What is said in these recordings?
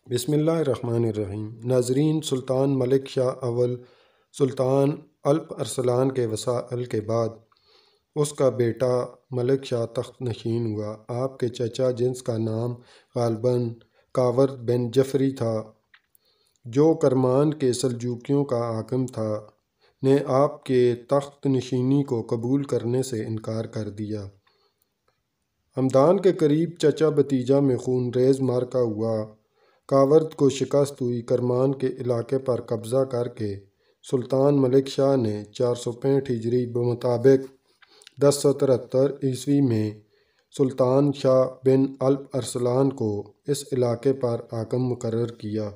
بسم اللہ الرحمن الرحیم۔ ناظرین، سلطان ملک شاہ اول سلطان الپ ارسلان کے وصال کے بعد اس کا بیٹا ملک شاہ تخت نشین ہوا۔ آپ کے چچا، جنس کا نام غالباً کاورد بن جعفری تھا، جو کرمان کے سلجوقیوں کا حاکم تھا، نے آپ کے تخت نشینی کو قبول کرنے سے انکار کر دیا۔ ہمدان کے قریب چچا بھتیجا میں خون ریز معرکہ ہوا۔ کاورد کو شکست ہوئی۔ کرمان کے علاقے پر قبضہ کر کے سلطان ملک شاہ نے 465 ہجری بمطابق 1073 عیسوی میں سلطان شاہ بن الپ ارسلان کو اس علاقے پر حاکم مقرر کیا۔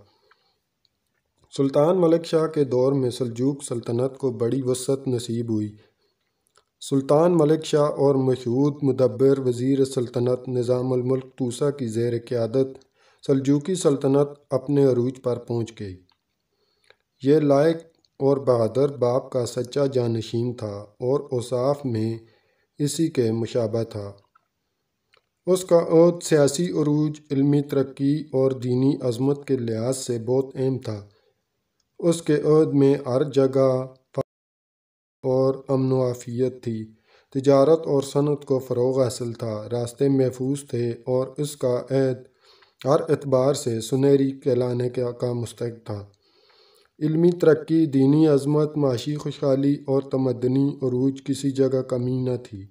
سلطان ملک شاہ کے دور میں سلجوق سلطنت کو بڑی وسعت نصیب ہوئی۔ سلطان ملک شاہ اور مشہود مدبر وزیر سلطنت نظام الملک طوسہ کی زیر قیادت سلجوقی سلطنت اپنے عروج پر پہنچ گئی۔ یہ لائق اور بہادر باپ کا سچا جانشین تھا اور اوصاف میں اسی کے مشابہ تھا۔ اس کا عہد سیاسی عروج، علمی ترقی اور دینی عظمت کے لحاظ سے بہت اہم تھا۔ اس کے عہد میں ہر جگہ اور امن و عافیت تھی، تجارت اور صنعت کو فروغ حاصل تھا، راستے محفوظ تھے اور اس کا عہد ہر اعتبار سے سنہری کہلانے کا مستحق تھا۔ علمی ترقی، دینی عظمت، معاشی خوشحالی اور تمدنی عروج کسی جگہ کمی نہ تھی،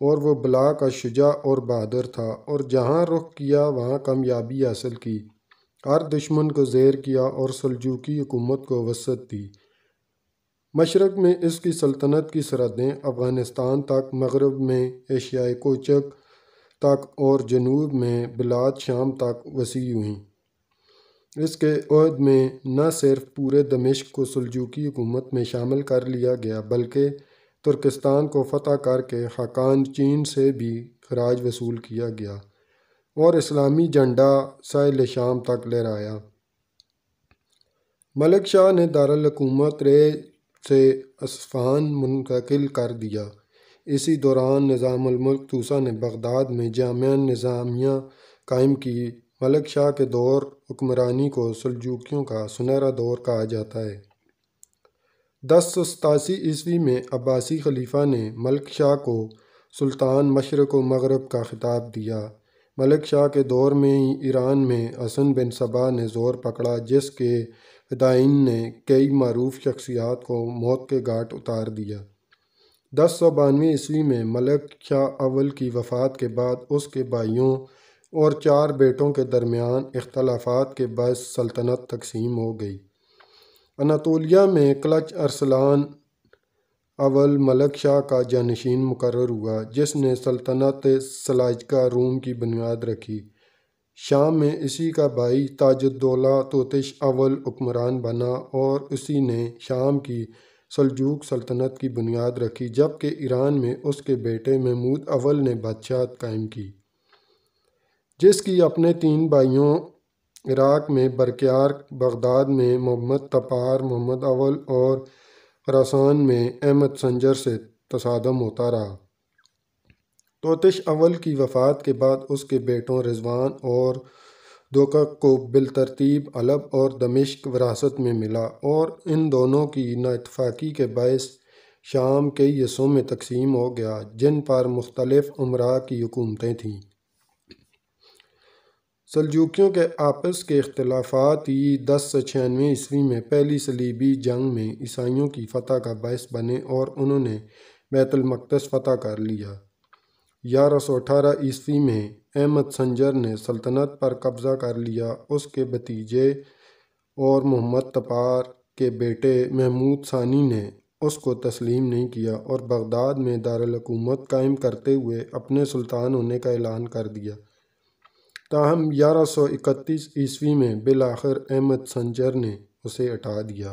اور وہ بلا کا شجاع اور بہادر تھا اور جہاں رخ کیا وہاں کامیابی حاصل کی، ہر دشمن کو زیر کیا اور سلجوقی حکومت کو وسعت دی۔ مشرق میں اس کی سلطنت کی سرحدیں افغانستان تک، مغرب میں ایشیائے کوچک تک اور جنوب میں بلاد شام تک وسیع ہوئیں۔ اس کے عہد میں نہ صرف پورے دمشق کو سلجوقی حکومت میں شامل کر لیا گیا بلکہ ترکستان کو فتح کر کے خاقان چین سے بھی خراج وصول کیا گیا اور اسلامی جھنڈا ساحل شام تک لہرایا۔ ملک شاہ نے دارالحکومت رے سے اصفہان منتقل کر دیا۔ اسی دوران نظام الملک طوسہ نے بغداد میں جامعہ نظامیہ قائم کی۔ ملک شاہ کے دور حکمرانی کو سلجوقیوں کا سنہرا دور کہا جاتا ہے۔ 1087 عیسوی میں عباسی خلیفہ نے ملک شاہ کو سلطان مشرق و مغرب کا خطاب دیا۔ ملک شاہ کے دور میں ہی ایران میں حسن بن صبا نے زور پکڑا، جس کے فدائین نے کئی معروف شخصیات کو موت کے گھاٹ اتار دیا۔ 1092 عیسوی میں ملک شاہ اول کی وفات کے بعد اس کے بھائیوں اور 4 بیٹوں کے درمیان اختلافات کے باعث سلطنت تقسیم ہو گئی۔ اناطولیہ میں کلچ ارسلان اول ملک شاہ کا جانشین مقرر ہوا، جس نے سلطنت سلاجقہ روم کی بنیاد رکھی۔ شام میں اسی کا بھائی تاج الدولہ توتش اول حکمران بنا اور اسی نے شام کی سلجوق سلطنت کی بنیاد رکھی، جبکہ ایران میں اس کے بیٹے محمود اول نے بادشاہت قائم کی، جس کی اپنے 3 بھائیوں عراق میں برقیار، بغداد میں محمد تپار، محمد اول اور خراسان میں احمد سنجر سے تصادم ہوتا رہا۔ توتش اول کی وفات کے بعد اس کے بیٹوں رضوان اور دوقق کو بالترتیب حلب اور دمشق وراثت میں ملا، اور ان دونوں کی نااتفاقی کے باعث شام کئی حصوں میں تقسیم ہو گیا، جن پر مختلف امراء کی حکومتیں تھیں۔ سلجوقیوں کے آپس کے اختلافات ہی 1096 عیسوی میں پہلی صلیبی جنگ میں عیسائیوں کی فتح کا باعث بنے اور انہوں نے بیت المقدس فتح کر لیا۔ 1118 عیسوی میں احمد سنجر نے سلطنت پر قبضہ کر لیا۔ اس کے بھتیجے اور محمد تپار کے بیٹے محمود ثانی نے اس کو تسلیم نہیں کیا اور بغداد میں دارالحکومت قائم کرتے ہوئے اپنے سلطان ہونے کا اعلان کر دیا۔ تاہم 1131 عیسوی میں بالآخر احمد سنجر نے اسے ہٹا دیا۔